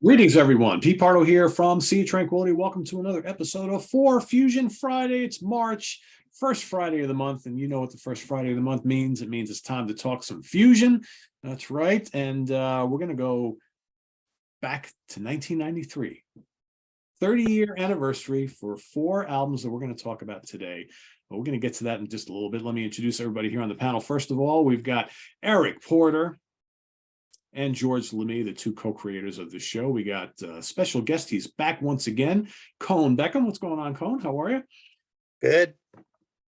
Greetings, everyone. Pete Pardo here from Sea Tranquility. Welcome to another episode of 4Fusion Friday. It's March, first Friday of the month, and you know what the first Friday of the month means. It means it's time to talk some fusion. That's right. And we're going to go back to 1993. 30-year anniversary for 4 albums that we're going to talk about today. But we're going to get to that in just a little bit. Let me introduce everybody here on the panel. First of all, we've got Eric Porter and George Lamie, the two co-creators of the show. We got a special guest. He's back once again, Cohn Beckham. What's going on, Cohn? How are you? Good.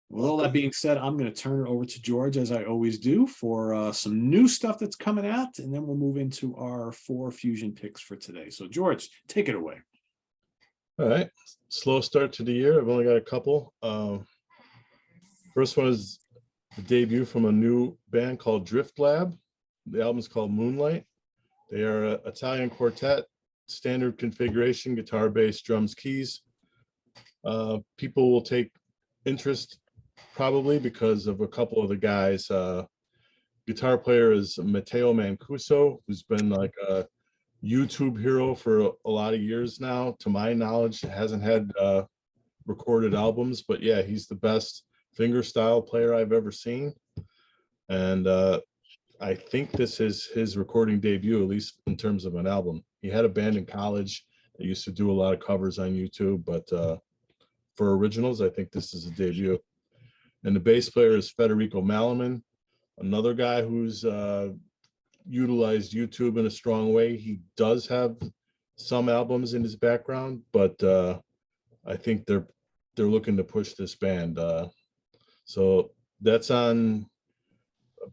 With all that being said, I'm going to turn it over to George, as I always do, for some new stuff that's coming out, and then we'll move into our 4Fusion picks for today. So, George, take it away. All right. Slow start to the year. I've only got a couple. First one is the debut from a new band called Drift Lab. The album's called Moonlight. They are an Italian quartet, standard configuration, guitar, bass, drums, keys. People will take interest probably because of a couple of the guys. Guitar player is Matteo Mancuso, who's been like a YouTube hero for a lot of years now. To my knowledge, hasn't had recorded albums, but yeah, he's the best fingerstyle player I've ever seen. And I think this is his recording debut, at least in terms of an album. He had a band in college that used to do a lot of covers on YouTube, but for originals, I think this is a debut. And the bass player is Federico Malaman, another guy who's utilized YouTube in a strong way. He does have some albums in his background, but I think they're looking to push this band. So that's on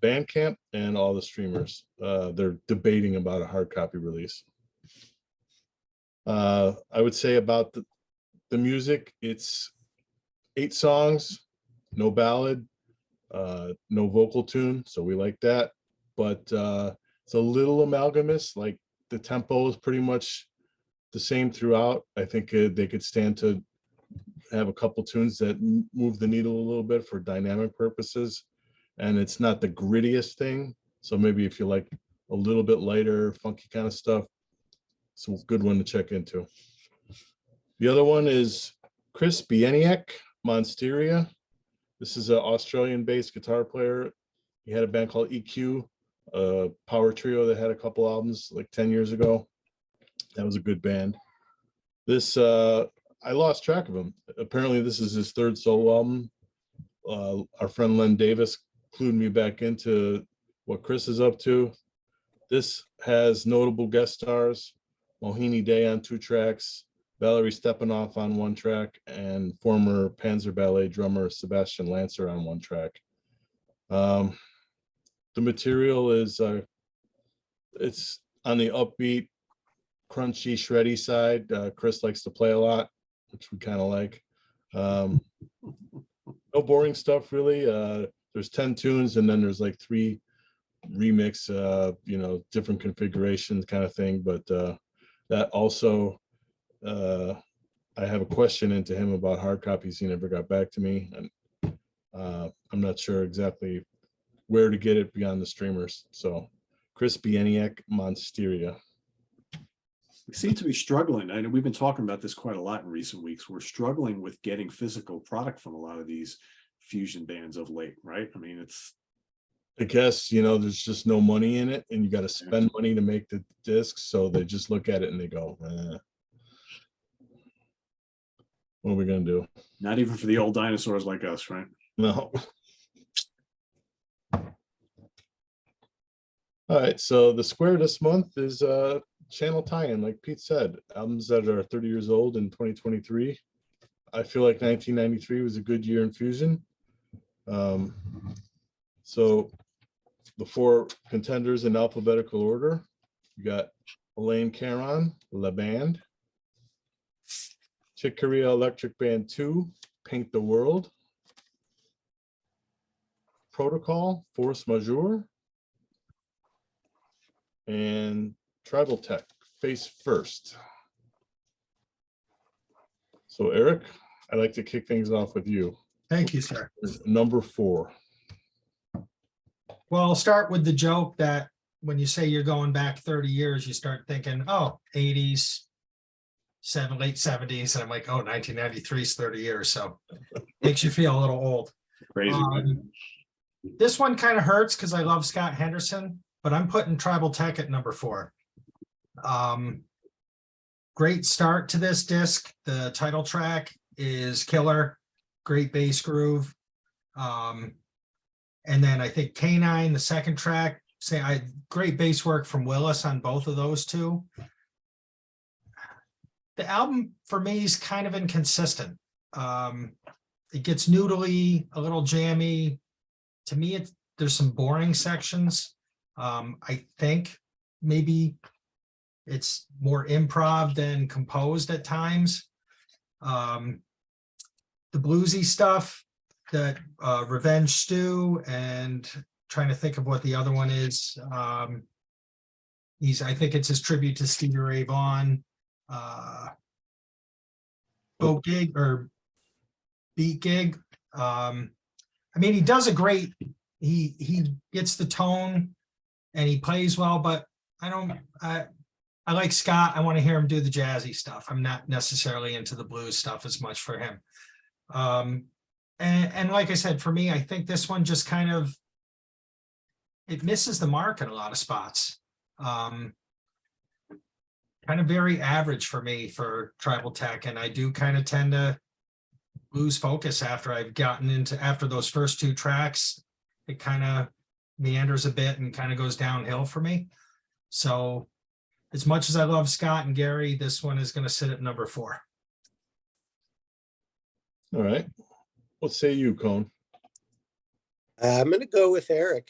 Bandcamp and all the streamers. They're debating about a hard copy release. I would say about the music, it's 8 songs, no ballad, no vocal tune, so we like that. But it's a little amalgamous, like the tempo is pretty much the same throughout. I think they could stand to have a couple tunes that move the needle a little bit for dynamic purposes. And it's not the grittiest thing. So maybe if you like a little bit lighter, funky kind of stuff, it's a good one to check into. The other one is Chris Bieniek, Monsteria. This is an Australian-based guitar player. He had a band called EQ, a power trio that had a couple albums like 10 years ago. That was a good band. This, I lost track of him. Apparently this is his 3rd solo album. Our friend Len Davis clued me back into what Chris is up to. This has notable guest stars, Mohini Day on 2 tracks, Valerie Stepanov on 1 track, and former Panzer Ballet drummer Sebastian Lancer on 1 track. The material is it's on the upbeat, crunchy, shreddy side. Chris likes to play a lot, which we kind of like. No boring stuff really. There's 10 tunes, and then there's like 3 remix, different configurations kind of thing. But that also, I have a question into him about hard copies. He never got back to me, and I'm not sure exactly where to get it beyond the streamers. So Chris Bieniek, Monsteria. We seem to be struggling. I know we've been talking about this quite a lot in recent weeks. We're struggling with getting physical product from a lot of these fusion bands of late, right? I mean, I guess, there's just no money in it, and you got to spend money to make the discs. So they just look at it and they go, what are we going to do? Not even for the old dinosaurs like us, right? No. All right. So the square this month is channel tie-in, like Pete said, albums that are 30 years old in 2023. I feel like 1993 was a good year in fusion. So the 4 contenders in alphabetical order, you got Alain Caron, La Band, Chick Corea Electric Band 2, Paint the World, Protocol, Force Majeure, and Tribal Tech, Face First. So Eric, I'd like to kick things off with you. Thank you, sir. Number 4. Well, I'll start with the joke that when you say you're going back 30 years, you start thinking, oh, 80s, late 70s. And I'm like, oh, 1993 is 30 years. So makes you feel a little old. Crazy. Right? This one kind of hurts because I love Scott Henderson, but I'm putting Tribal Tech at number 4. Great start to this disc. The title track is killer, great bass groove. And then I think K9, the second track, great bass work from Willis on both of those two. The album for me is kind of inconsistent. It gets noodly, a little jammy. To me, there's some boring sections. I think maybe it's more improv than composed at times. The bluesy stuff, that Revenge Stew, and trying to think of what the other one is. I think it's his tribute to Stevie Ray Vaughan. Boat Gig or Beat Gig. I mean, he does a great, he gets the tone and he plays well, but I like Scott. I want to hear him do the jazzy stuff. I'm not necessarily into the blues stuff as much for him. And like I said, for me, I think this one just kind of, it misses the mark in a lot of spots. Kind of very average for me for Tribal Tech. And I do kind of tend to lose focus after those first 2 tracks. It kind of meanders a bit and kind of goes downhill for me. So as much as I love Scott and Gary, this one is going to sit at number 4. All right. What say you, Cone? I'm going to go with Eric.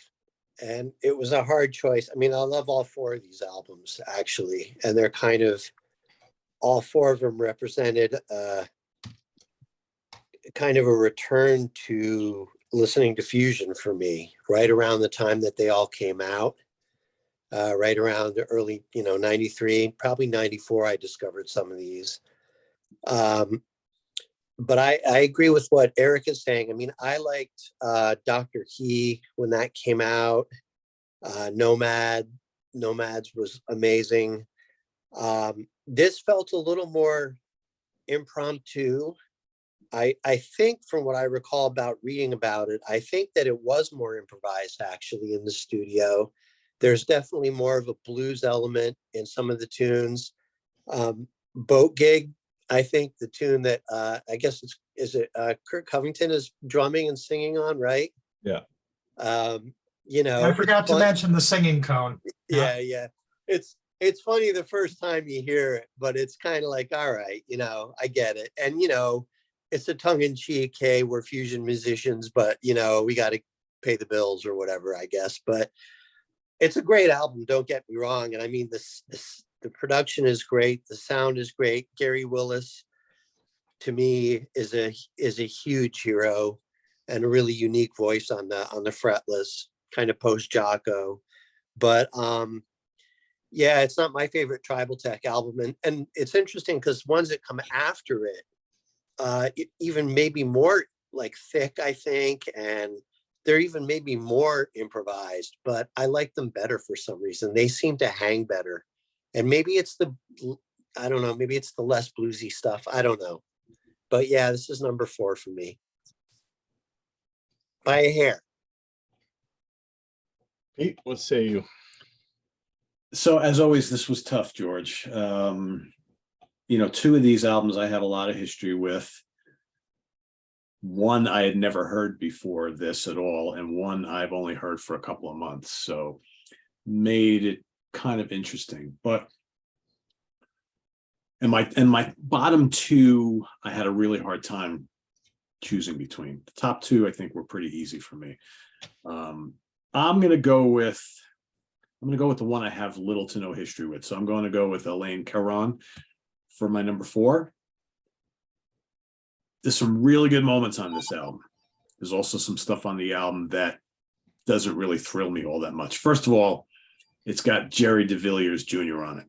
And it was a hard choice. I mean, I love all 4 of these albums, actually. And they're kind of, all 4 of them represented kind of a return to listening to fusion for me, right around the time that they all came out. Right around the early, 93, probably 94, I discovered some of these. But I agree with what Eric is saying. I mean, I liked Dr. Key when that came out. Nomads was amazing. This felt a little more impromptu. I think from what I recall about reading about it, I think that it was more improvised actually in the studio. There's definitely more of a blues element in some of the tunes. Boat Gig, I think the tune that I guess is it Kurt Covington is drumming and singing on, right? Yeah. I forgot to mention the singing, Cone. Yeah. It's funny the first time you hear it, but it's kind of like, all right, I get it. And it's a tongue-in-cheek, hey, we're fusion musicians, but we got to pay the bills or whatever, I guess. But it's a great album, don't get me wrong. And I mean, the production is great. The sound is great. Gary Willis, to me, is a huge hero and a really unique voice on the fretless, kind of post-Jocko. But yeah, it's not my favorite Tribal Tech album. And it's interesting because ones that come after it, even maybe more like thick, I think, and they're even maybe more improvised, but I like them better for some reason. They seem to hang better. And maybe it's I don't know, maybe it's the less bluesy stuff. I don't know. But yeah, this is number 4 for me. By a hair. Pete, what say you? So as always, this was tough, George. 2 of these albums I have a lot of history with. One I had never heard before this at all, and one I've only heard for a couple of months. So made it kind of interesting. But my bottom 2, I had a really hard time choosing between. The top 2, I think, were pretty easy for me. I'm gonna go with the one I have little to no history with. So I'm going to go with Alain Caron for my number 4. There's some really good moments on this album. There's also some stuff on the album that doesn't really thrill me all that much. First of all, it's got Jerry DeVilliers Jr. on it,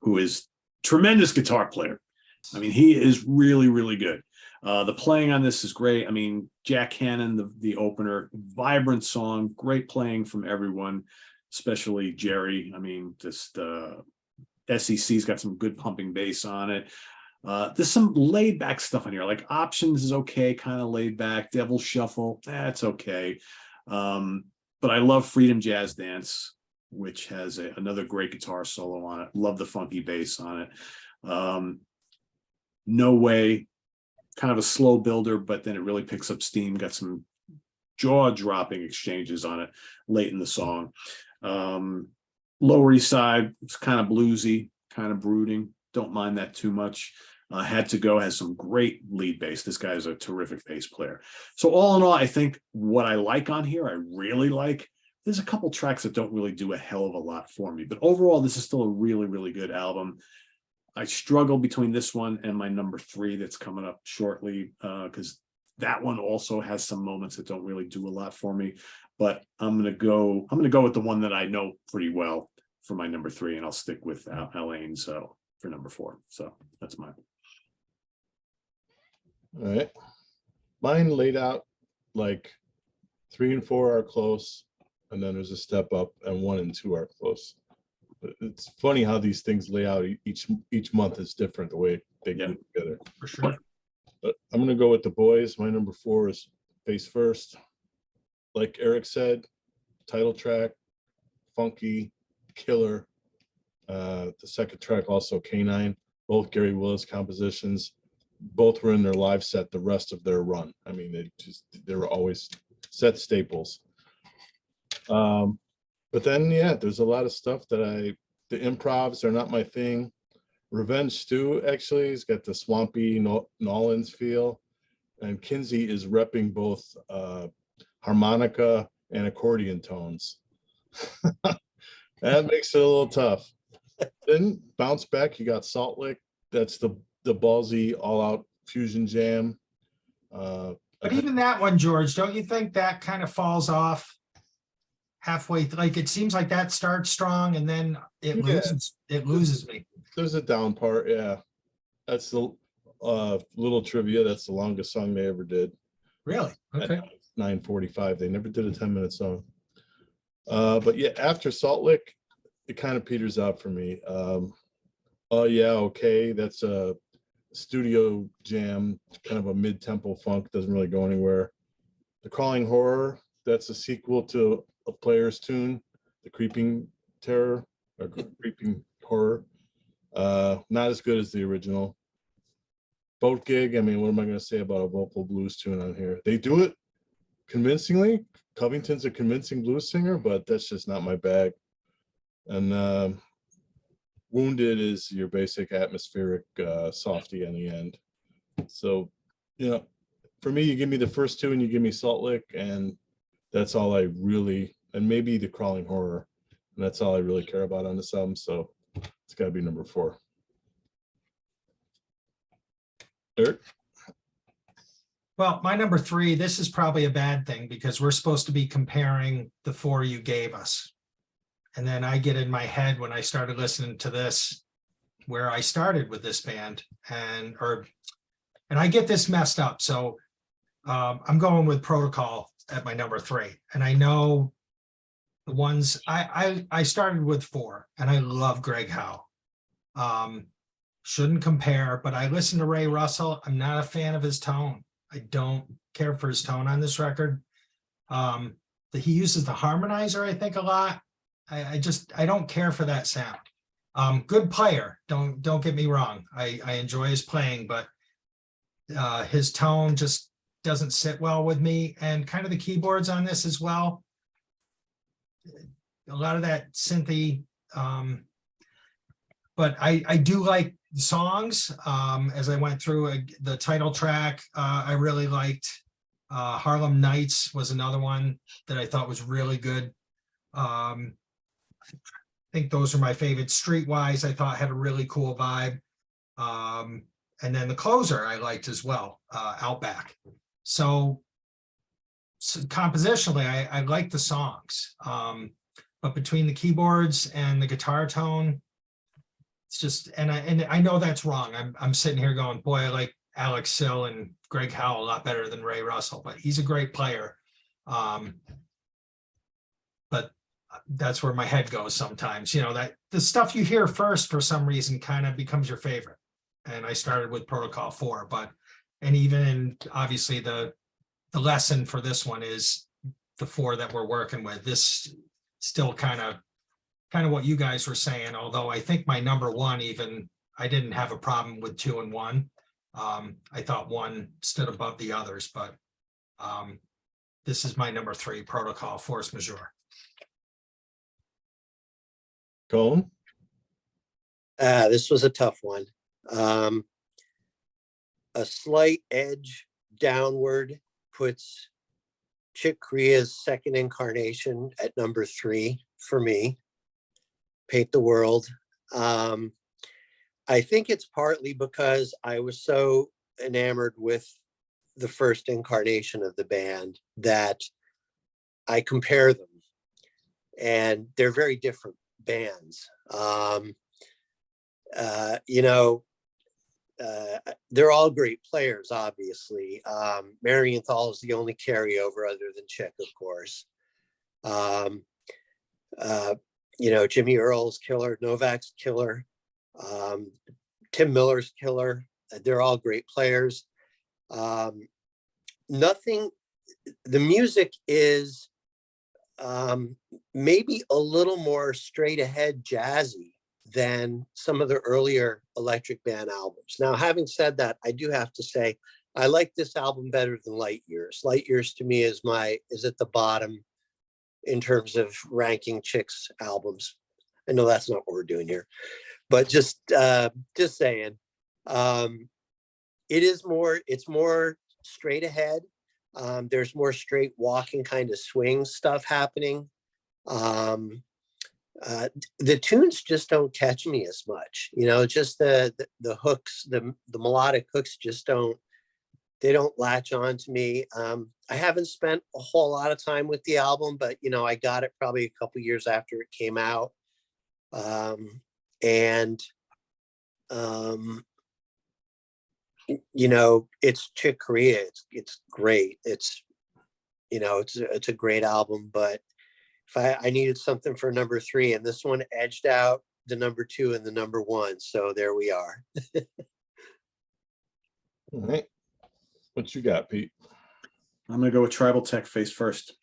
who is a tremendous guitar player. I mean, he is really, really good. The playing on this is great. I mean, Jack Hannon, the opener, vibrant song, great playing from everyone. especially Jerry. I mean, just SEC's got some good pumping bass on it. There's some laid back stuff on here, like Options is okay, kind of laid back. Devil Shuffle, that's okay. But I love Freedom Jazz Dance, which has another great guitar solo on it. Love the funky bass on it. No Way, kind of a slow builder, but then it really picks up steam. Got some jaw-dropping exchanges on it late in the song. Lower East Side, it's kind of bluesy, kind of brooding. Don't mind that too much. Had to Go has some great lead bass. This guy is a terrific bass player. So all in all, I think what I like on here, I really like. There's a couple tracks that don't really do a hell of a lot for me, but overall, this is still a really, really good album. I struggle between this one and my number 3 that's coming up shortly, because that one also has some moments that don't really do a lot for me. But I'm gonna go with the one that I know pretty well for my number 3, and I'll stick with Alain for number 4. So that's mine. All right. Mine laid out like 3 and 4 are close, and then there's a step up, and 1 and 2 are close. But it's funny how these things lay out. Each month is different the way they go together. For sure. But I'm gonna go with the boys. My number 4 is Face First. Like Eric said, title track, funky, killer. The second track also Canine, both Gary Willis compositions. Both were in their live set the rest of their run. I mean, they were always set staples. But then there's a lot of stuff that the improvs are not my thing. Revenge Stew actually has got the swampy Nolans feel, and Kinsey is repping both harmonica and accordion tones. That makes it a little tough. Then bounce back, you got Salt Lick. That's the ballsy all-out fusion jam. But even that one, George, don't you think that kind of falls off halfway? Like it seems like that starts strong and then it loses me. There's a down part, yeah. That's the little trivia. That's the longest song they ever did. Really? Okay. At 9:45. They never did a 10-minute song. But yeah, after Salt Lick, it kind of peters out for me. Oh yeah, okay. That's a studio jam, kind of a mid-tempo funk, doesn't really go anywhere. The Crawling Horror, that's a sequel to a Player's Tune, The Creeping Terror, or Creeping Horror. Not as good as the original. Boat Gig, I mean, what am I going to say about a vocal blues tune on here? They do it convincingly. Covington's a convincing blues singer, but that's just not my bag. And Wounded is your basic atmospheric softy on the end. So, for me, you give me the first 2 and you give me Salt Lick, and that's all I really, and maybe The Crawling Horror, and that's all I really care about on this album. So it's got to be number 4. Eric? Well, my number 3, this is probably a bad thing because we're supposed to be comparing the 4 you gave us. And then I get in my head when I started listening to this, where I started with this band, and I get this messed up. So I'm going with Protocol at my number 3. And I know the ones I started with 4, and I love Greg Howe. Shouldn't compare, but I listen to Ray Russell. I'm not a fan of his tone. I don't care for his tone on this record. He uses the harmonizer, I think, a lot. I don't care for that sound. Good player, don't get me wrong. I enjoy his playing, but his tone just doesn't sit well with me. And kind of the keyboards on this as well. A lot of that synthy, but I do like the songs. As I went through the title track, I really liked. Harlem Nights was another one that I thought was really good. I think those are my favorite. Streetwise, I thought had a really cool vibe. And then the closer I liked as well, Outback. So compositionally, I like the songs. But between the keyboards and the guitar tone, it's just, and I know that's wrong. I'm sitting here going, boy, I like Alex Sill and Greg Howe a lot better than Ray Russell, but he's a great player. But that's where my head goes sometimes, that the stuff you hear first for some reason kind of becomes your favorite. And I started with Protocol 4, and even obviously the lesson for this one is the 4 that we're working with. This still kind of what you guys were saying, although I think my number 1, even I didn't have a problem with 2 and 1. I thought 1 stood above the others, but this is my number 3, Protocol Force Majeure. Colin? This was a tough one. A slight edge downward puts Chick Corea's second incarnation at number 3 for me. Paint the World. I think it's partly because I was so enamored with the first incarnation of the band that I compare them, and they're very different bands. They're all great players, obviously. Marienthal is the only carryover other than Chick, of course. Jimmy Earle's killer, Novak's killer, Tim Miller's killer. They're all great players. The music is maybe a little more straight ahead jazzy than some of the earlier Electric Band albums. Now, having said that, I do have to say, I like this album better than Light Years. Light Years to me is at the bottom in terms of ranking Chick's albums. I know that's not what we're doing here, but just saying, it's more straight ahead. There's more straight walking kind of swing stuff happening. The tunes just don't catch me as much, just the hooks, the melodic hooks just don't latch on to me. I haven't spent a whole lot of time with the album, but I got it probably a couple years after it came out. It's Chick Corea. It's great. It's a great album, but if I needed something for number 3, and this one edged out the number 2 and the number 1. So there we are. All right. What you got, Pete? I'm going to go with Tribal Tech Face First.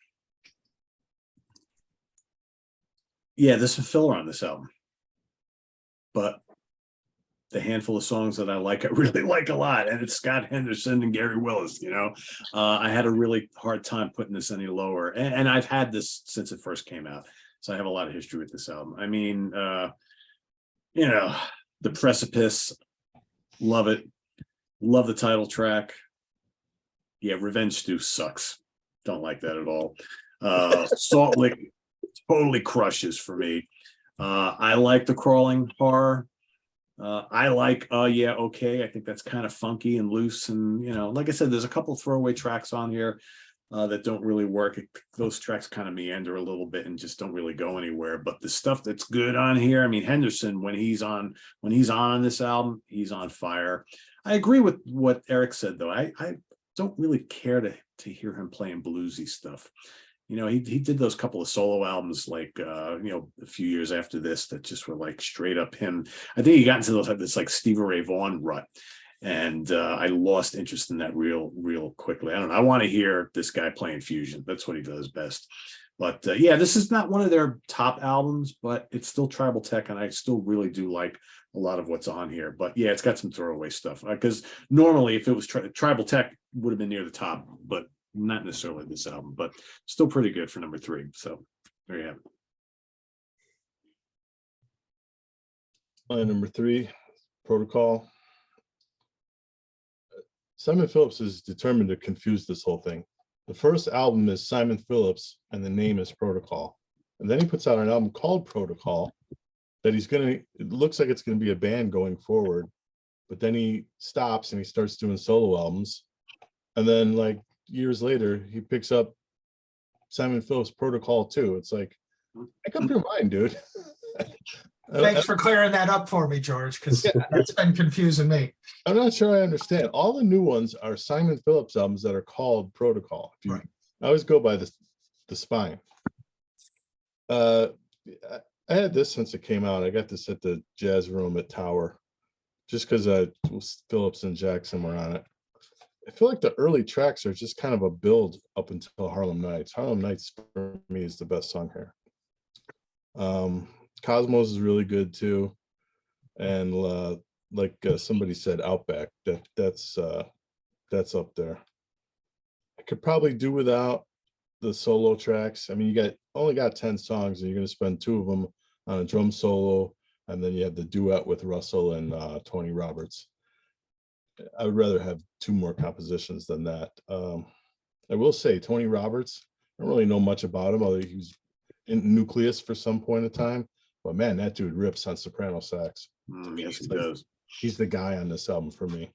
Yeah, there's some filler on this album, but the handful of songs that I really like a lot, and it's Scott Henderson and Gary Willis. I had a really hard time putting this any lower, and I've had this since it first came out, so I have a lot of history with this album. I mean, The Precipice, love it, love the title track. Yeah, Revenge Stew sucks, don't like that at all. Salt Lick totally crushes for me. I like the Crawling Horror. I like Yeah, Okay. I think that's kind of funky and loose, and like I said, there's a couple throwaway tracks on here that don't really work. Those tracks kind of meander a little bit and just don't really go anywhere. But the stuff that's good on here, I mean, Henderson, when he's on this album, he's on fire. I agree with what Eric said, though. I don't really care to hear him playing bluesy stuff. He did those couple of solo albums, like, a few years after this, that just were like straight up him. I think he got into this like Stevie Ray Vaughan rut, and I lost interest in that real quickly. I don't know. I want to hear this guy playing fusion. That's what he does best. But yeah, this is not one of their top albums, but it's still Tribal Tech, and I still really do like a lot of what's on here. But yeah, it's got some throwaway stuff, because normally if it was Tribal Tech would have been near the top, but not necessarily this album, but still pretty good for number 3. So there you have it. My number 3, Protocol. Simon Phillips is determined to confuse this whole thing. The first album is Simon Phillips, and the name is Protocol. And then he puts out an album called Protocol that it looks like it's going to be a band going forward, but then he stops and he starts doing solo albums. And then, like, years later, he picks up Simon Phillips Protocol 2. It's like, make up your mind, dude. Thanks for clearing that up for me, George, because that's been confusing me. I'm not sure I understand. All the new ones are Simon Phillips albums that are called Protocol. I always go by the spine. Uh, I had this since it came out. I got this at the Jazz Room at Tower, just because Phillips and Jackson were on it. I feel like the early tracks are just kind of a build up until Harlem Nights. Harlem Nights for me is the best song here. Cosmos is really good too, and like somebody said, Outback. That's up there. I could probably do without the solo tracks. I mean, you only got 10 songs, and you're going to spend 2 of them on a drum solo, and then you have the duet with Russell and Tony Roberts. I would rather have 2 more compositions than that. I will say Tony Roberts, I don't really know much about him, although he was in Nucleus for some point in time. But man, that dude rips on soprano sax. Yes, he does. He's the guy on this album for me.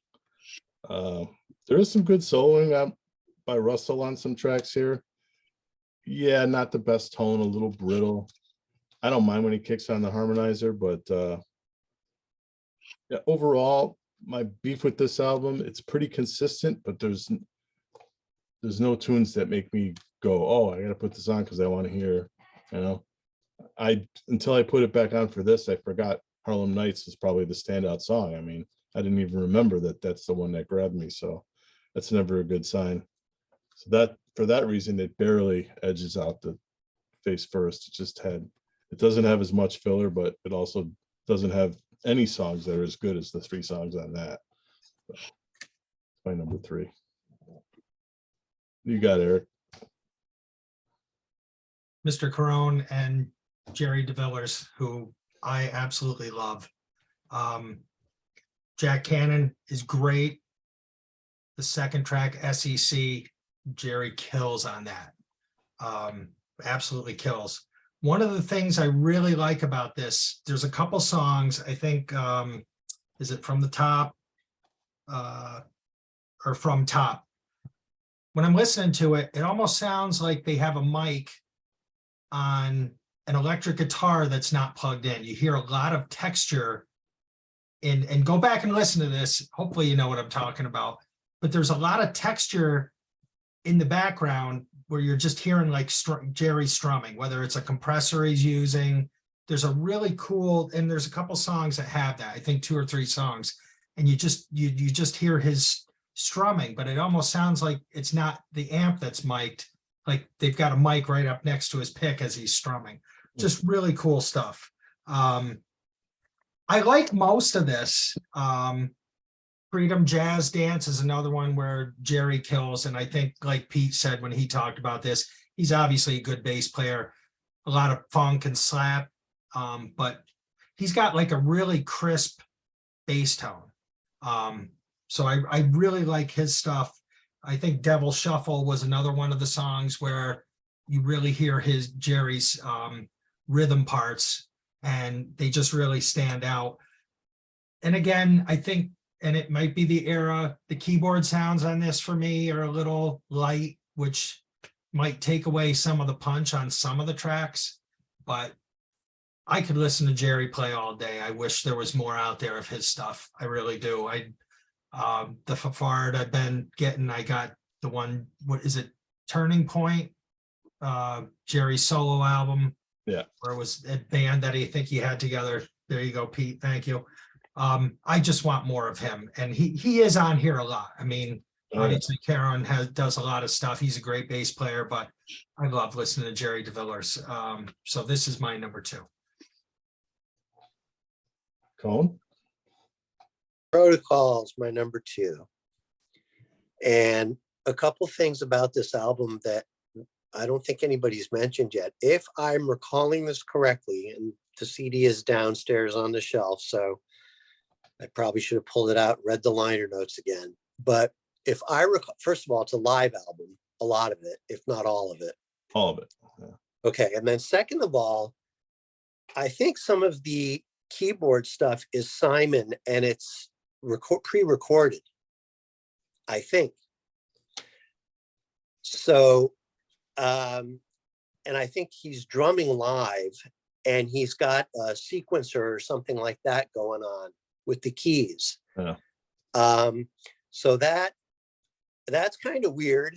There is some good soloing by Russell on some tracks here. Yeah, not the best tone, a little brittle. I don't mind when he kicks on the harmonizer, but yeah, overall, my beef with this album, it's pretty consistent, but there's no tunes that make me go, oh, I gotta put this on because I want to hear, you know. Until I put it back on for this, I forgot Harlem Nights is probably the standout song. I mean, I didn't even remember that's the one that grabbed me, so that's never a good sign. So that, for that reason, it barely edges out the Face First. It doesn't have as much filler, but it also doesn't have any songs that are as good as the 3 songs on that. So, my number 3. You got Eric. Mr. Caron and Jerry DeVillers, who I absolutely love. Jack Cannon is great. The second track, SEC, Jerry kills on that. Absolutely kills. One of the things I really like about this, there's a couple songs, I think, is it From the Top or From Top? When I'm listening to it, it almost sounds like they have a mic on an electric guitar that's not plugged in. You hear a lot of texture and go back and listen to this. Hopefully you know what I'm talking about, but there's a lot of texture in the background where you're just hearing like Jerry strumming, whether it's a compressor he's using. There's a really cool, and there's a couple songs that have that, I think 2 or 3 songs, and you just hear his strumming, but it almost sounds like it's not the amp that's mic'd, like they've got a mic right up next to his pick as he's strumming. Just really cool stuff. I like most of this. Freedom Jazz Dance is another one where Jerry kills, and I think, like Pete said when he talked about this, he's obviously a good bass player, a lot of funk and slap, but he's got like a really crisp bass tone. So I really like his stuff. I think Devil Shuffle was another one of the songs where you really hear Jerry's rhythm parts, and they just really stand out. And again, I think, and it might be the era, the keyboard sounds on this for me are a little light, which might take away some of the punch on some of the tracks, but I could listen to Jerry play all day. I wish there was more out there of his stuff. I really do. The Fafard I've been getting, I got the one, what is it? Turning Point, Jerry's solo album. Yeah. Where it was a band that I think he had together. There you go, Pete. Thank you. I just want more of him, and he is on here a lot. I mean, obviously Caron does a lot of stuff. He's a great bass player, but I love listening to Jerry DeVillers. So this is my number 2. Cone? Protocol's my number 2. And a couple things about this album that I don't think anybody's mentioned yet. If I'm recalling this correctly, and the CD is downstairs on the shelf, so I probably should have pulled it out and read the liner notes again. But if I recall, first of all, it's a live album, a lot of it, if not all of it. All of it. Yeah. Okay. And then second of all, I think some of the keyboard stuff is Simon, and it's pre-recorded, I think. So, and I think he's drumming live, and he's got a sequencer or something like that going on with the keys. Yeah. So that's kind of weird.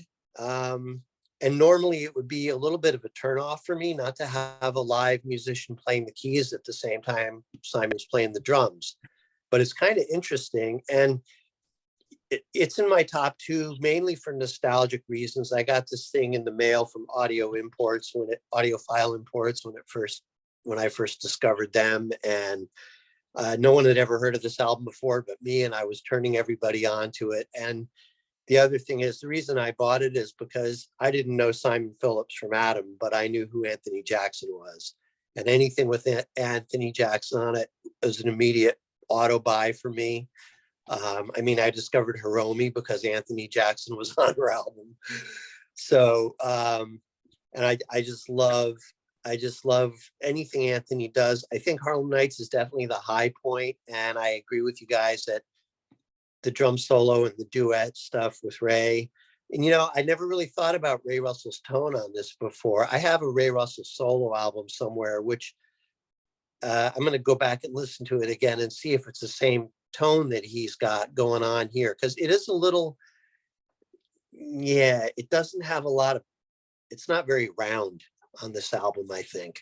And normally it would be a little bit of a turnoff for me not to have a live musician playing the keys at the same time Simon's playing the drums. But it's kind of interesting. And it's in my top 2, mainly for nostalgic reasons. I got this thing in the mail from Audio Imports, Audiophile Imports, when I first discovered them. And no one had ever heard of this album before but me, and I was turning everybody on to it. And the other thing is, the reason I bought it is because I didn't know Simon Phillips from Adam, but I knew who Anthony Jackson was. And anything with Anthony Jackson on it was an immediate auto buy for me. I mean, I discovered Hiromi because Anthony Jackson was on her album. So, and I just love anything Anthony does. I think Harlem Nights is definitely the high point, and I agree with you guys that the drum solo and the duet stuff with Ray. And, you know, I never really thought about Ray Russell's tone on this before. I have a Ray Russell solo album somewhere, which I'm going to go back and listen to it again and see if it's the same tone that he's got going on here. Because it is a little, yeah, it doesn't have a lot of, it's not very round on this album, I think.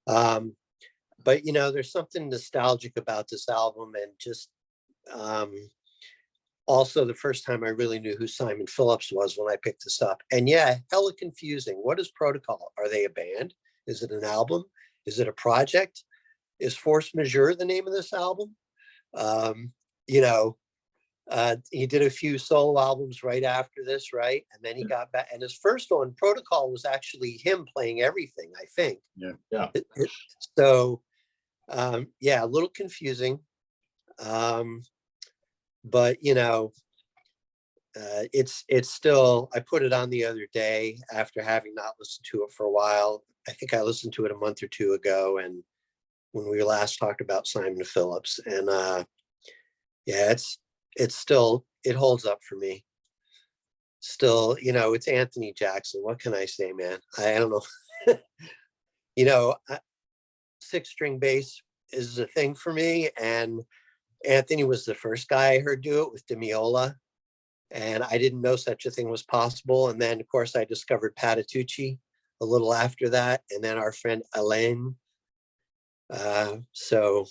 But, you know, there's something nostalgic about this album, and just, also the first time I really knew who Simon Phillips was when I picked this up. And yeah, hella confusing. What is Protocol? Are they a band? Is it an album? Is it a project? Is Force Majeure the name of this album? You know, he did a few solo albums right after this, right? And then he got back, and his first one, Protocol, was actually him playing everything, I think. Yeah. So, yeah, a little confusing. But, you know, it's still, I put it on the other day after having not listened to it for a while. I think I listened to it a month or 2 ago, and when we last talked about Simon Phillips, and yeah, it's still, it holds up for me. Still, you know, it's Anthony Jackson. What can I say, man? I don't know. You know, 6-string bass is a thing for me, and Anthony was the first guy I heard do it with Demiola, and I didn't know such a thing was possible. And then, of course, I discovered Patitucci a little after that, and then our friend Alain. So,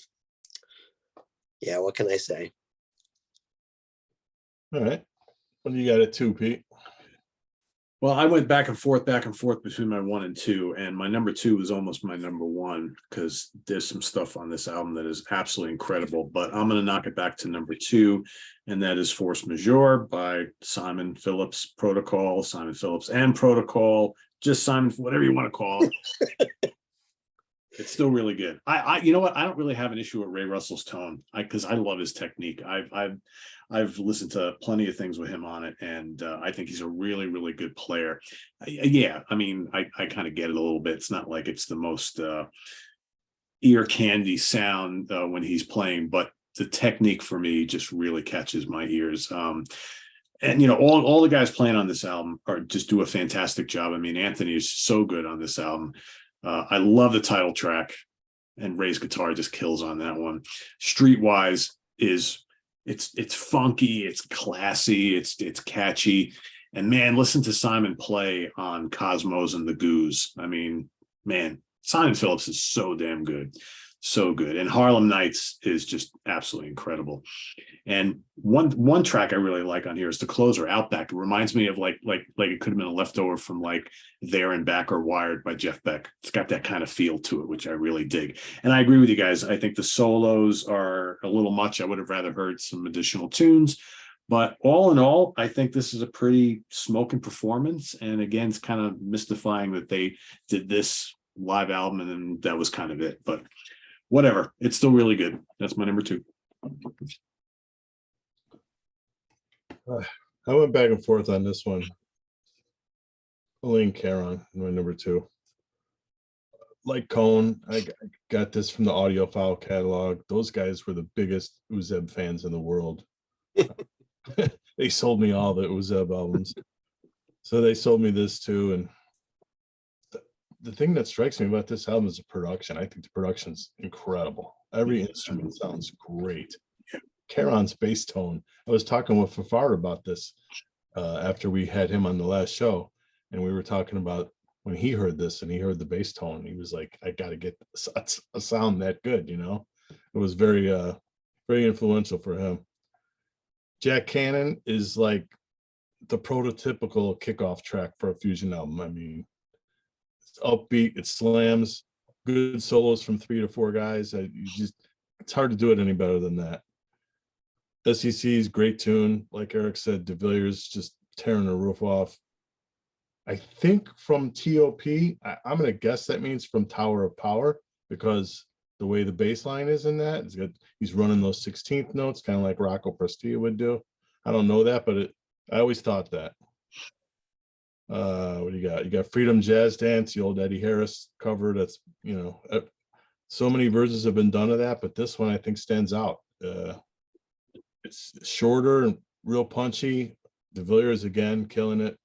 yeah, what can I say? All right. What do you got at 2, Pete? Well, I went back and forth between my 1 and 2, and my number 2 is almost my number 1 because there's some stuff on this album that is absolutely incredible. But I'm going to knock it back to number 2, and that is Force Majeure by Simon Phillips, Protocol, Simon Phillips and Protocol, just Simon, whatever you want to call it. It's still really good. You know what? I don't really have an issue with Ray Russell's tone, because I love his technique. I've listened to plenty of things with him on it, and I think he's a really, really good player. Yeah, I mean, I kind of get it a little bit. It's not like it's the most ear candy sound when he's playing, but the technique for me just really catches my ears. And, you know, all the guys playing on this album just do a fantastic job. I mean, Anthony is so good on this album. I love the title track, and Ray's guitar just kills on that one. Streetwise it's funky, it's classy, it's catchy. And man, listen to Simon play on Cosmos and the Goose. I mean, man, Simon Phillips is so damn good. So good. And Harlem Nights is just absolutely incredible. And one track I really like on here is the closer, Outback. It reminds me of like it could have been a leftover from like There and Back or Wired by Jeff Beck. It's got that kind of feel to it, which I really dig. And I agree with you guys. I think the solos are a little much. I would have rather heard some additional tunes. But all in all, I think this is a pretty smoking performance. And again, it's kind of mystifying that they did this live album and then that was kind of it. But whatever, it's still really good. That's my number 2. I went back and forth on this one. Alain Caron, my number 2. Like Cone, I got this from the audiophile catalog. Those guys were the biggest Uzeb fans in the world. They sold me all the Uzeb albums. So they sold me this too. And the thing that strikes me about this album is the production. I think the production's incredible. Every instrument sounds great. Caron's bass tone. I was talking with Fafar about this after we had him on the last show. And we were talking about when he heard this and he heard the bass tone, he was like, I got to get a sound that good, you know? It was very influential for him. Jack Cannon is like the prototypical kickoff track for a fusion album. I mean, it's upbeat, it slams, good solos from 3 to 4 guys. It's hard to do it any better than that. SEC's great tune, like Eric said. De Villiers just tearing the roof off. I think from TOP, I'm gonna guess that means from Tower of Power, because the way the bass line is in that, he's running those 16th notes, kind of like Rocco Prestia would do. I don't know that, but I always thought that. What do you got? You got Freedom Jazz Dance, the old Eddie Harris cover. That's, you know, so many versions have been done of that, but this one I think stands out. It's shorter and real punchy. De Villiers again killing it.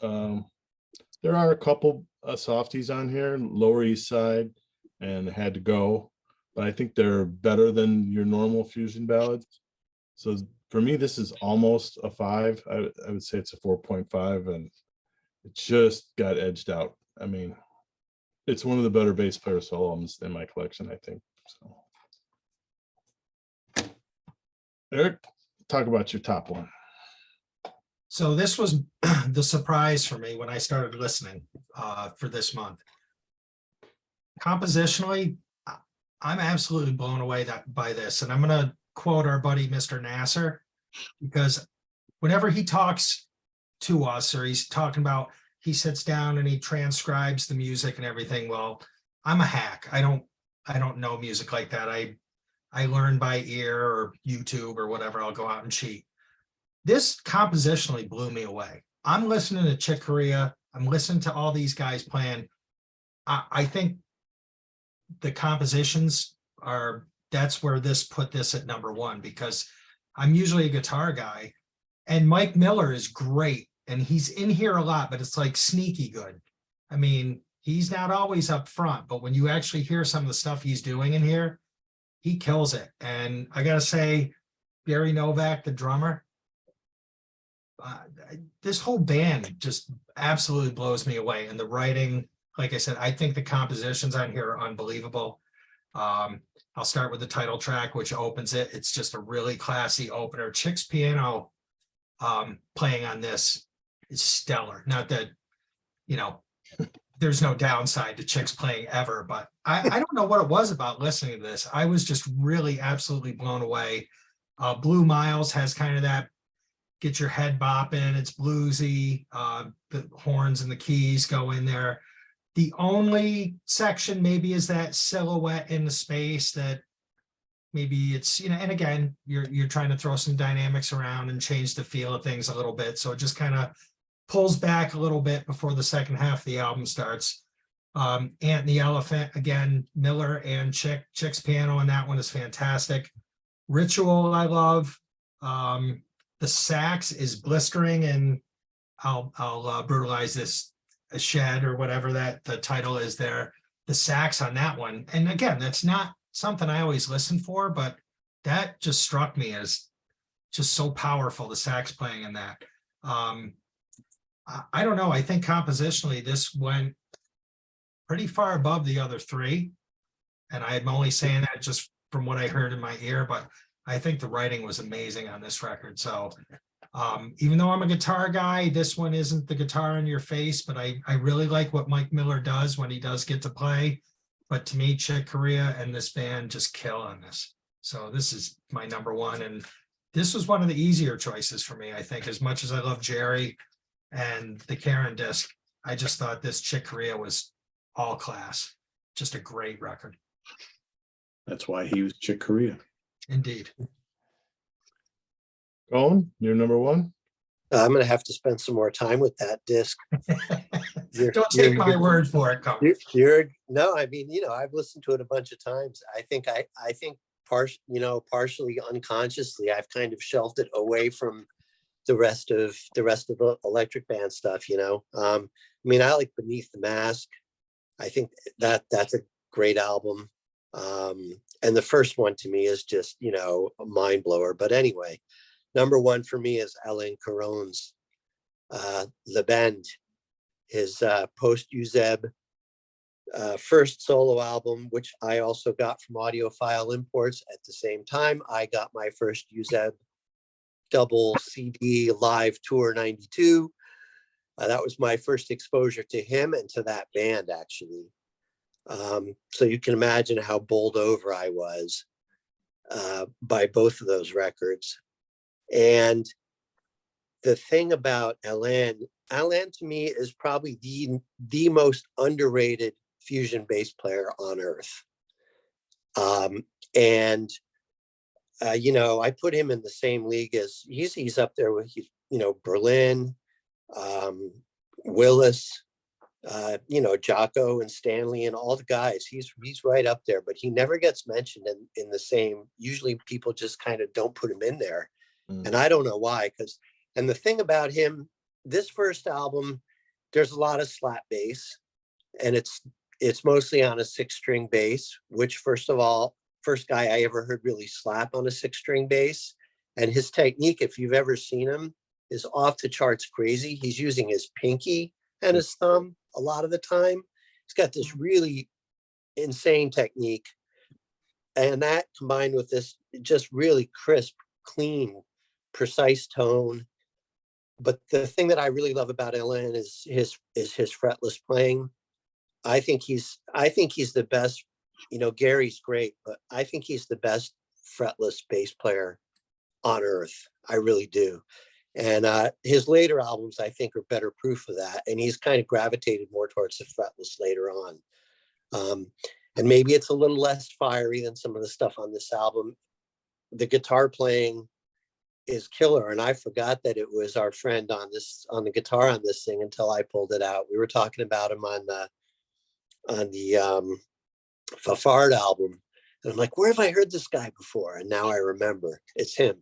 There are a couple softies on here, Lower East Side and Had to Go, but I think they're better than your normal fusion ballads. So for me, this is almost a 5. I would say it's a 4.5, and it just got edged out. I mean, it's one of the better bass player solo albums in my collection, I think. So, Eric, talk about your top one. So this was the surprise for me when I started listening for this month. Compositionally, I'm absolutely blown away by this. And I'm going to quote our buddy, Mr. Nasser, because whenever he talks to us, or he's talking about, he sits down and he transcribes the music and everything. Well, I'm a hack. I don't know music like that. I learn by ear or YouTube or whatever. I'll go out and cheat. This compositionally blew me away. I'm listening to Chick Corea. I'm listening to all these guys playing. I think the compositions that's where this put this at number 1, because I'm usually a guitar guy, and Mike Miller is great. And he's in here a lot, but it's like sneaky good. I mean, he's not always up front, but when you actually hear some of the stuff he's doing in here, he kills it. And I got to say, Gary Novak, the drummer, this whole band just absolutely blows me away. And the writing, like I said, I think the compositions on here are unbelievable. I'll start with the title track, which opens it. It's just a really classy opener. Chick's piano playing on this is stellar. Not that, you know, there's no downside to Chick's playing ever, but I don't know what it was about listening to this. I was just really absolutely blown away. Blue Miles has kind of that get your head bopping. It's bluesy. The horns and the keys go in there. The only section maybe is that silhouette in the space that maybe it's, you know, and again, you're trying to throw some dynamics around and change the feel of things a little bit. So it just kind of pulls back a little bit before the second half of the album starts. Ant and the Elephant, again, Miller and Chick's piano on that one is fantastic. Ritual, I love. The sax is blistering, and I'll brutalize this, a shed or whatever that the title is there. The sax on that one, and again, that's not something I always listen for, but that just struck me as just so powerful, the sax playing in that. I don't know, I think compositionally this went pretty far above the other 3, and I'm only saying that just from what I heard in my ear, but I think the writing was amazing on this record. So even though I'm a guitar guy, this one isn't the guitar in your face, but I really like what Mike Miller does when he does get to play. But to me, Chick Corea and this band just kill on this. So this is my number 1. And this was one of the easier choices for me, I think. As much as I love Jerry and the Caron disc, I just thought this Chick Corea was all class. Just a great record. That's why he was Chick Corea. Indeed. Cohen, you're number 1. I'm going to have to spend some more time with that disc. Don't take my word for it, Cohen. No, I mean, you know, I've listened to it a bunch of times. I think partially unconsciously, I've kind of shelved it away from the rest of the Electric Band stuff. You know, I mean, I like Beneath the Mask. I think that's a great album. And the first one to me is just, you know, a mind blower. But anyway, number 1 for me is Alain Caron's Le Bend, his post-Uzeb first solo album, which I also got from Audiophile Imports. At the same time, I got my first Uzeb double CD live tour 92. That was my first exposure to him and to that band, actually. So you can imagine how bowled over I was by both of those records. And the thing about Alain to me is probably the most underrated fusion bass player on earth. You know, I put him in the same league as he's up there with, you know, Berlin, Willis, you know, Jocko and Stanley and all the guys. He's right up there, but he never gets mentioned in the same. Usually people just kind of don't put him in there. And I don't know why, and the thing about him, this first album, there's a lot of slap bass, and it's mostly on a 6-string bass, which first guy I ever heard really slap on a 6-string bass. And his technique, if you've ever seen him, is off the charts crazy. He's using his pinky and his thumb a lot of the time. He's got this really insane technique. And that combined with this just really crisp, clean, precise tone. But the thing that I really love about Alain is his fretless playing. I think he's the best. You know, Gary's great, but I think he's the best fretless bass player on earth. I really do. And his later albums, I think, are better proof of that. And he's kind of gravitated more towards the fretless later on. And maybe it's a little less fiery than some of the stuff on this album. The guitar playing is killer. And I forgot that it was our friend on the guitar on this thing until I pulled it out. We were talking about him on the Fafard album. And I'm like, where have I heard this guy before? And now I remember it's him.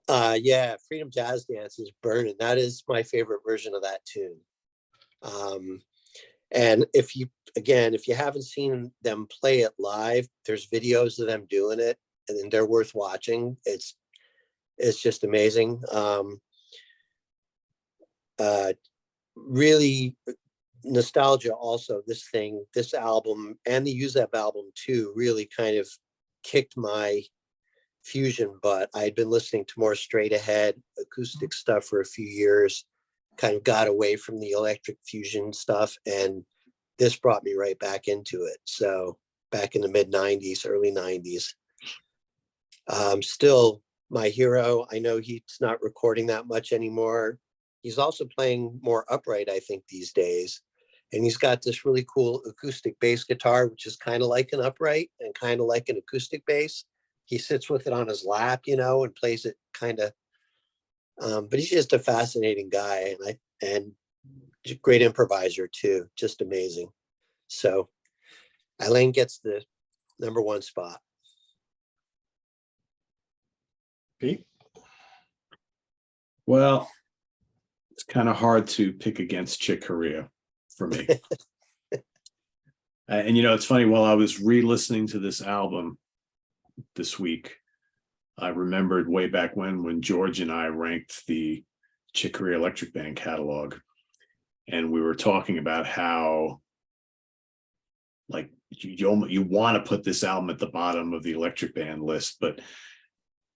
Yeah, Freedom Jazz Dance is burning. That is my favorite version of that tune. And if you haven't seen them play it live, there's videos of them doing it, and they're worth watching. It's just amazing. Really nostalgia also. This album and the Uzeb album too really kind of kicked my fusion butt. I'd been listening to more straight ahead acoustic stuff for a few years, kind of got away from the electric fusion stuff, and this brought me right back into it. So back in the mid 90s, early 90s. Still my hero. I know he's not recording that much anymore. He's also playing more upright, I think, these days. And he's got this really cool acoustic bass guitar, which is kind of like an upright and kind of like an acoustic bass. He sits with it on his lap, you know, and plays it kind of. But he's just a fascinating guy, and a great improviser too. Just amazing. So Alain gets the #1 spot. Pete? Well, it's kind of hard to pick against Chick Corea for me. And you know, it's funny, while I was re-listening to this album this week, I remembered way back when George and I ranked the Chick Corea Electric Band catalog, and we were talking about how, like, you want to put this album at the bottom of the Electric Band list, but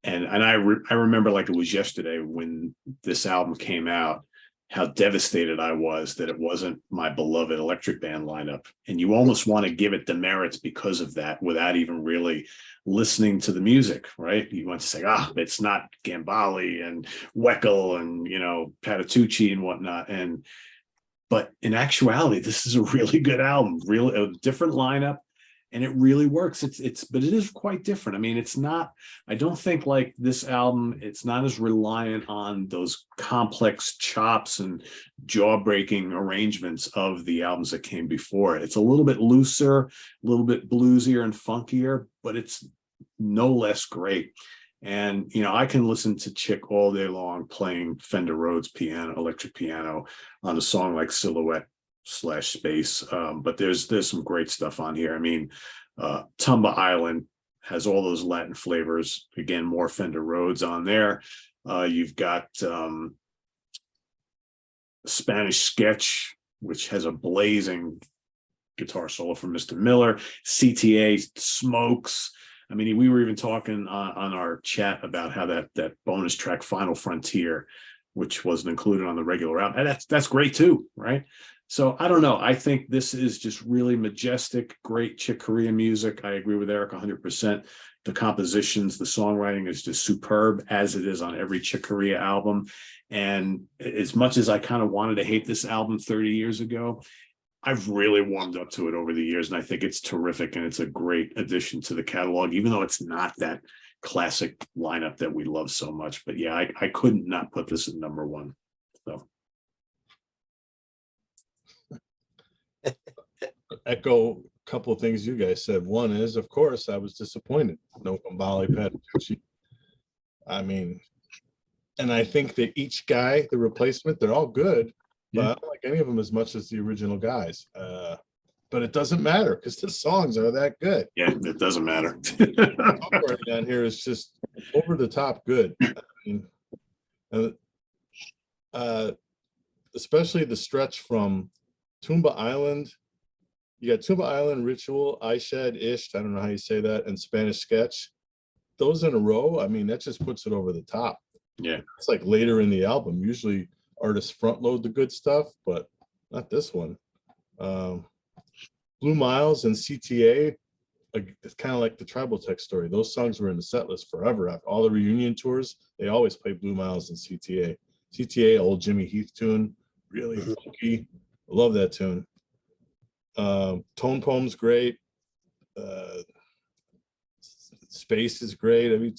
I remember like it was yesterday when this album came out, how devastated I was that it wasn't my beloved Electric Band lineup. And you almost want to give it demerits because of that without even really listening to the music, right? You want to say, it's not Gambale and Weckl and, you know, Patitucci and whatnot. But in actuality, this is a really good album, really a different lineup. And it really works. But it is quite different. I mean, I don't think like this album, it's not as reliant on those complex chops and jaw-breaking arrangements of the albums that came before it. It's a little bit looser, a little bit bluesier and funkier, but it's no less great. And, you know, I can listen to Chick all day long playing Fender Rhodes piano, electric piano on a song like Silhouette/Space. But there's some great stuff on here. I mean, Tumba Island has all those Latin flavors. Again, more Fender Rhodes on there. You've got Spanish Sketch, which has a blazing guitar solo from Mr. Miller. CTA smokes. I mean, we were even talking on our chat about how that bonus track, Final Frontier, which wasn't included on the regular album, and that's great too, right? So I don't know. I think this is just really majestic, great Chick Corea music. I agree with Eric 100%. The compositions, the songwriting is just superb, as it is on every Chick Corea album. And as much as I kind of wanted to hate this album 30 years ago, I've really warmed up to it over the years, and I think it's terrific, and it's a great addition to the catalog, even though it's not that classic lineup that we love so much. But yeah, I couldn't not put this at number one. So Echo a couple of things you guys said. One is, of course, I was disappointed. No Kambali Patitucci. I mean, and I think that each guy, the replacement, they're all good, but I don't like any of them as much as the original guys. But it doesn't matter because the songs are that good. yeah, it doesn't matter. Songwriting on here is just over the top good. I mean, especially the stretch from Tumba Island. You got Tumba Island, Ritual, I Shed, Ish, I don't know how you say that, and Spanish Sketch. Those in a row, I mean, that just puts it over the top. Yeah. It's like later in the album. Usually artists front load the good stuff, but not this one. Blue Miles and CTA, like, it's kind of like the Tribal Tech story. Those songs were in the set list forever. After all the reunion tours, they always play Blue Miles and CTA. CTA, old Jimmy Heath tune, really funky. I love that tune. Tone Poem's great. Space is great. I mean,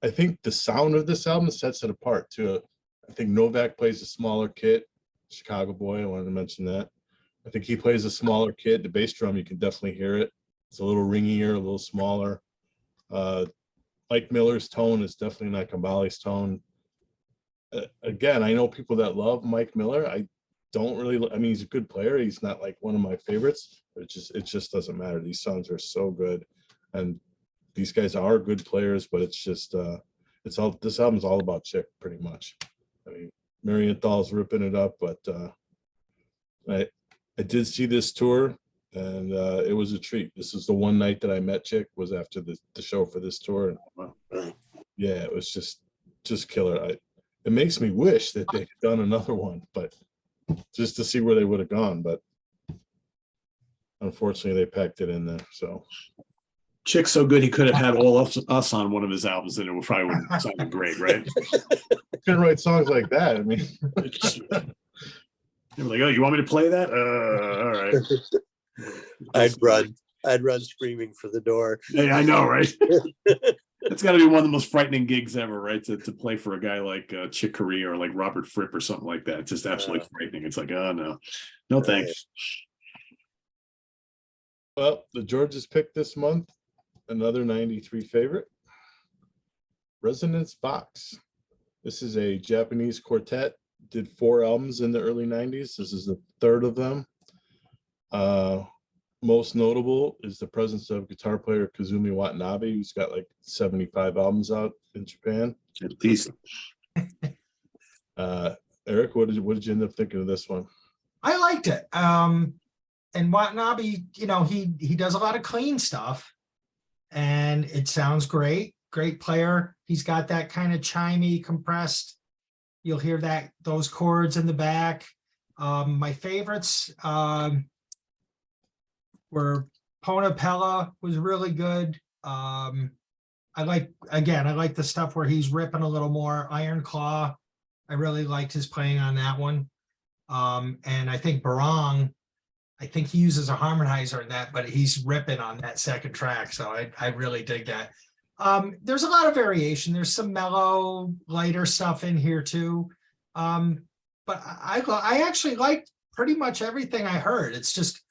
I think the sound of this album sets it apart too. I think Novak plays a smaller kit. Chicago boy, I wanted to mention that. I think he plays a smaller kit. The bass drum, you can definitely hear it. It's a little ringier, a little smaller. Mike Miller's tone is definitely not Kambali's tone. Again, I know people that love Mike Miller. I don't really, I mean, he's a good player. He's not like one of my favorites, but it just doesn't matter. These songs are so good. And these guys are good players, but it's just, this album's all about Chick pretty much. I mean, Marienthal's ripping it up, but I did see this tour, and it was a treat. This is the one night that I met Chick, was after the show for this tour. And yeah, it was just killer. It makes me wish that they had done another one, but just to see where they would have gone. But unfortunately, they packed it in there. So Chick's so good he could have had all of us on one of his albums, and it would probably would have sounded great, right? Couldn't write songs like that. I mean, they were like, "Oh, you want me to play that? All right." I'd run screaming for the door. Yeah, I know, right? It's got to be one of the most frightening gigs ever, right? To play for a guy like Chick Corea or like Robert Fripp or something like that. It's just absolutely frightening. It's like, oh no, thanks. Well, the Georges picked this month. Another 93 favorite, Resonance Box. This is a Japanese quartet, did 4 albums in the early 90s. This is the 3rd of them. Most notable is the presence of guitar player Kazumi Watanabe, who's got like 75 albums out in Japan. At least. Eric, what did you end up thinking of this one? I liked it. And Watanabe, he does a lot of clean stuff. And it sounds great. Great player. He's got that kind of chimey, compressed. You'll hear those chords in the back. My favorites were Ponapella was really good. I like the stuff where he's ripping a little more. Iron Claw, I really liked his playing on that one. And I think Barong, I think he uses a harmonizer in that, but he's ripping on that second track. So I really dig that. There's a lot of variation. There's some mellow, lighter stuff in here too. But I actually liked pretty much everything I heard. It's just,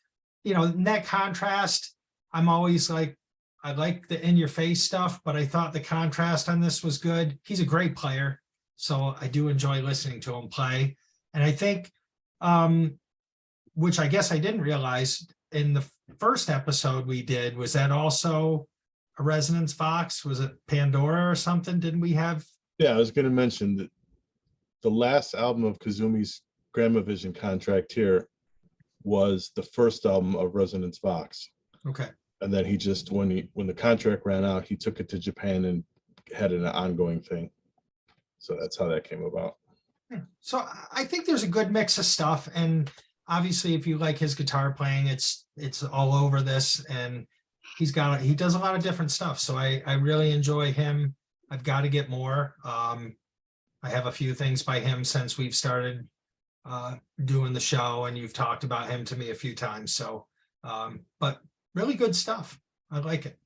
net contrast. I'm always like, I like the in your face stuff, but I thought the contrast on this was good. He's a great player. So I do enjoy listening to him play. And I think, which I guess I didn't realize in the first episode we did, was that also a Resonance Box? Was it Pandora or something? Didn't we have? Yeah, I was going to mention that the last album of Kazumi's Gramavision contract here was the first album of Resonance Vox. Okay. And then he just, when the contract ran out, he took it to Japan and had an ongoing thing. So that's how that came about. So I think there's a good mix of stuff, and obviously if you like his guitar playing, it's all over this, and he does a lot of different stuff. So I really enjoy him. I've got to get more. I have a few things by him since we've started doing the show, and you've talked about him to me a few times. So, but really good stuff. I like it.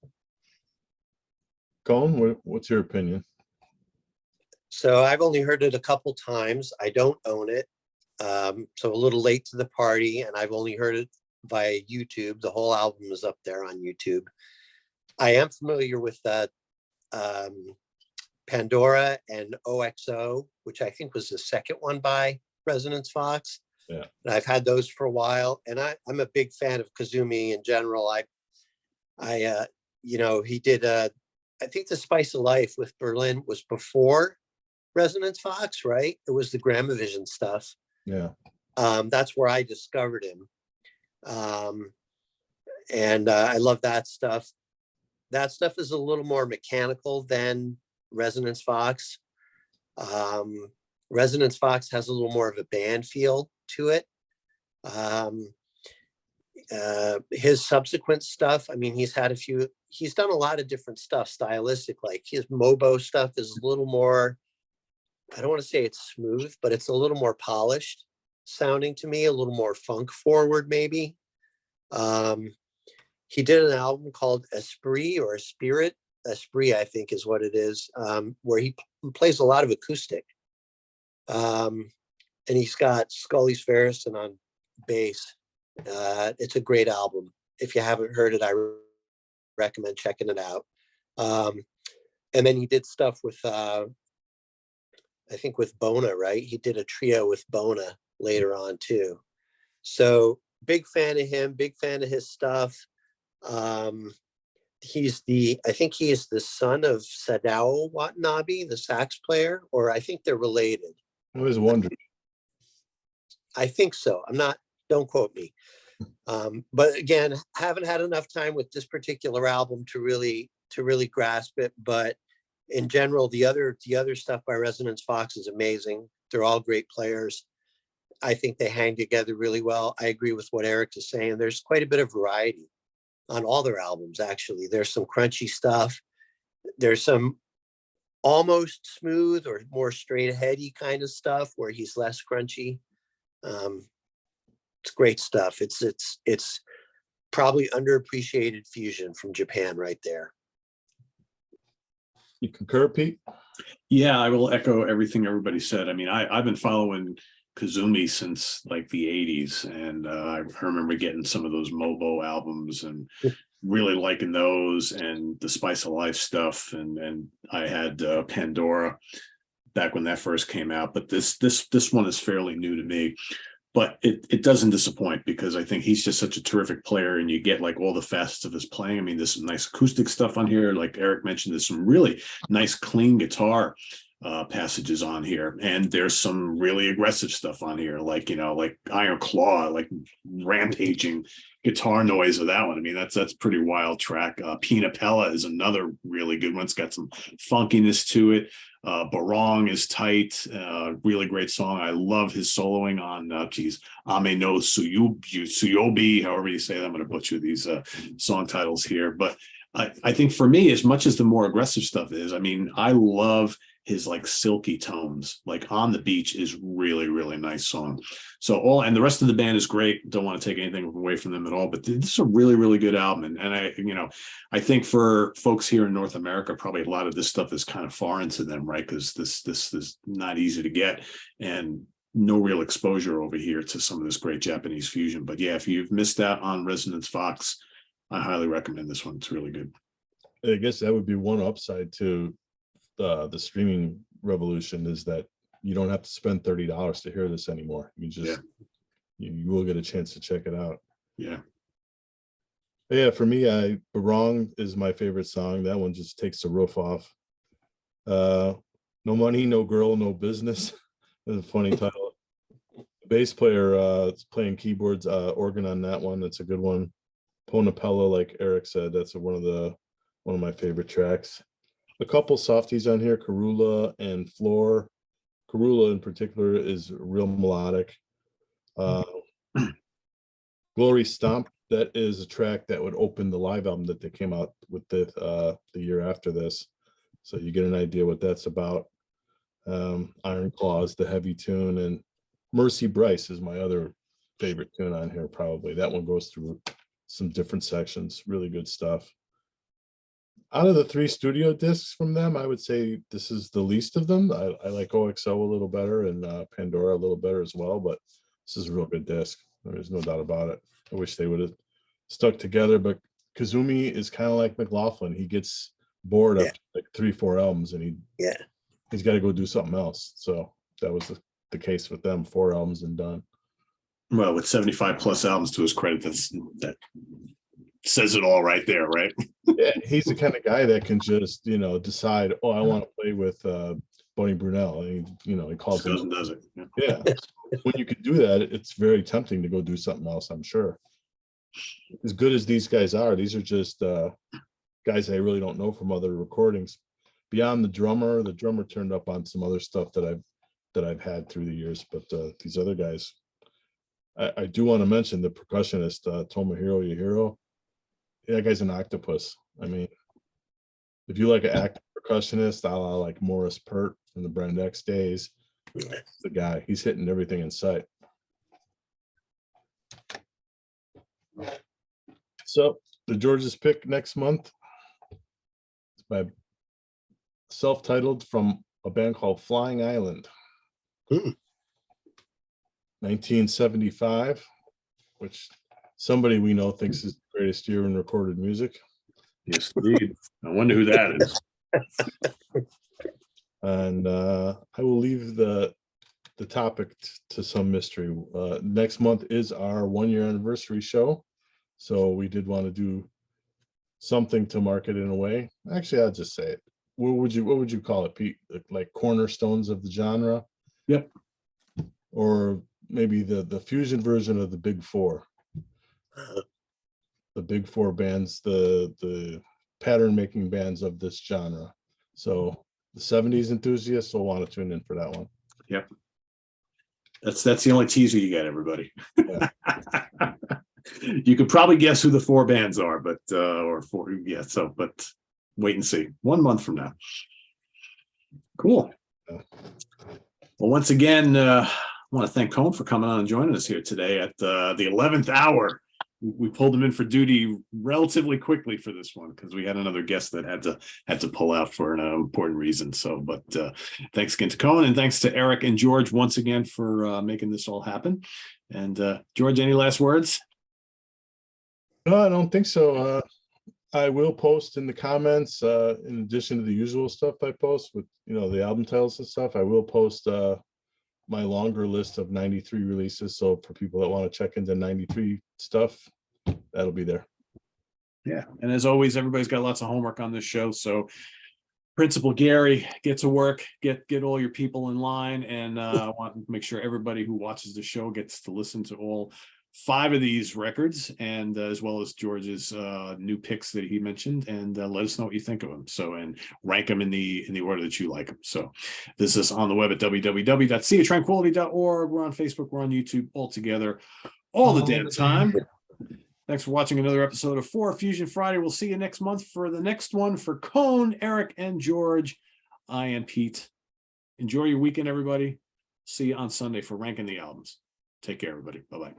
Colin, what's your opinion? So I've only heard it a couple times. I don't own it. So a little late to the party, and I've only heard it via YouTube. The whole album is up there on YouTube. I am familiar with that Pandora and OXO, which I think was the second one by Resonance Vox. Yeah. And I've had those for a while, and I'm a big fan of Kazumi in general. He did I think The Spice of Life with Berlin was before Resonance Vox, right? It was the Gramavision stuff. Yeah. That's where I discovered him. And I love that stuff. That stuff is a little more mechanical than Resonance Vox. Resonance Vox has a little more of a band feel to it. His subsequent stuff, I mean, he's done a lot of different stuff stylistic. Like his Mobo stuff is a little more, I don't want to say it's smooth, but it's a little more polished sounding to me, a little more funk forward maybe. He did an album called Esprit or Spirit. Esprit, I think is what it is, where he plays a lot of acoustic. And he's got Scully Sverrisson on bass. It's a great album. If you haven't heard it, I recommend checking it out. And then he did stuff with, I think with Bona, right? He did a trio with Bona later on too. So big fan of him, big fan of his stuff. I think he is the son of Sadao Watanabe, the sax player, or I think they're related. I was wondering. I think so. Don't quote me. But again, haven't had enough time with this particular album to really grasp it. But in general, the other stuff by Resonance Vox is amazing. They're all great players. I think they hang together really well. I agree with what Eric is saying. There's quite a bit of variety on all their albums, actually. There's some crunchy stuff. There's some almost smooth or more straight aheady kind of stuff where he's less crunchy. It's great stuff. It's probably underappreciated fusion from Japan right there. You concur, Pete? Yeah, I will echo everything everybody said. I mean, I've been following Kazumi since like the 80s, and I remember getting some of those Mobo albums and really liking those, and the Spice of Life stuff, and I had Pandora back when that first came out, but this one is fairly new to me. But it doesn't disappoint, because I think he's just such a terrific player, and you get like all the facets of his playing. I mean, there's some nice acoustic stuff on here. Like Eric mentioned, there's some really nice clean guitar passages on here, and there's some really aggressive stuff on here, like Iron Claw, like rampaging guitar noise of that one. I mean, that's pretty wild track. Pina Pella is another really good one. It's got some funkiness to it. Barong is tight, really great song. I love his soloing on Ame no Suyobi, however you say that. I'm going to butcher these song titles here, but I think for me, as much as the more aggressive stuff is, I mean, I love his like silky tones. Like On the Beach is really, really nice song. So and the rest of the band is great. Don't want to take anything away from them at all, but this is a really, really good album. And I think for folks here in North America, probably a lot of this stuff is kind of foreign to them, right? Because this is not easy to get, and no real exposure over here to some of this great Japanese fusion. But yeah, if you've missed out on Resonance Vox, I highly recommend this one. It's really good. I guess that would be one upside to the streaming revolution, is that you don't have to spend $30 to hear this anymore. You just you will get a chance to check it out. Yeah, for me, Barong is my favorite song. That one just takes the roof off. No Money, No Girl, No Business. a funny title. Bass player is playing keyboards, organ on that one. That's a good one. Ponapella, like Eric said, that's one of my favorite tracks. A couple softies on here, Karula and Floor. Karula in particular is real melodic. Glory Stomp, that is a track that would open the live album that they came out with the year after this. So you get an idea what that's about. Iron Claws, the heavy tune, and Mercy Bryce is my other favorite tune on here, probably. That one goes through some different sections, really good stuff. Out of the 3 studio discs from them, I would say this is the least of them. I like OXO a little better and Pandora a little better as well, but this is a real good disc. There's no doubt about it. I wish they would have stuck together, but Kazumi is kind of like McLaughlin. He gets bored after like 3-4 albums and he's got to go do something else. So that was the case with them, 4 albums and done. Well, with 75 plus albums to his credit, that says it all right there, right? Yeah, he's the kind of guy that can just, decide, oh, I want to play with Bonnie Brunel. And he calls Goes him. and does it. Yeah. When you can do that, it's very tempting to go do something else, I'm sure. As good as these guys are, these are just guys I really don't know from other recordings. Beyond the drummer turned up on some other stuff that I've had through the years, but these other guys, I do want to mention the percussionist, Tomohiro Yahiro. That guy's an octopus. I mean, if you like an active percussionist, a la like Morris Pert from the Brand X days, the guy, he's hitting everything in sight. So the George's pick next month is by self-titled from a band called Flying Island. 1975, which somebody we know thinks is the greatest year in recorded music. Yes, indeed. I wonder who that is. And I will leave the topic to some mystery. Next month is our 1-year anniversary show, so we did want to do something to mark it in a way. Actually, I'll just say it. What would you call it, Pete? Like cornerstones of the genre? Yep. Or maybe the fusion version of the Big Four. The Big Four bands, the pattern making bands of this genre. So the 70s enthusiasts will want to tune in for that one. Yep. That's the only teaser you get, everybody. Yeah. You could probably guess who the 4 bands are, but but wait and see. 1 month from now. Cool. Yeah. Well, once again, I want to thank Cohn for coming on and joining us here today at the 11th hour. We pulled him in for duty relatively quickly for this one because we had another guest that had to pull out for an important reason. So, but thanks again to Cohn, and thanks to Eric and George once again for making this all happen. And George, any last words? No, I don't think so. I will post in the comments, in addition to the usual stuff I post with, the album titles and stuff, I will post my longer list of 93 releases. So for people that want to check into 93 stuff, that'll be there. Yeah. And as always, everybody's got lots of homework on this show. So Principal Gary, get to work, get all your people in line. And I want to make sure everybody who watches the show gets to listen to all 5 of these records, and as well as George's new picks that he mentioned, and let us know what you think of them. So, and rank them in the order that you like them. So this is on the web at www.seatranquility.org. We're on Facebook, we're on YouTube, all together, all the damn time. Thanks for watching another episode of 4Fusion Friday. We'll see you next month for the next one. For Cohn, Eric, and George, I am Pete. Enjoy your weekend, everybody. See you on Sunday for ranking the albums. Take care, everybody. Bye-bye.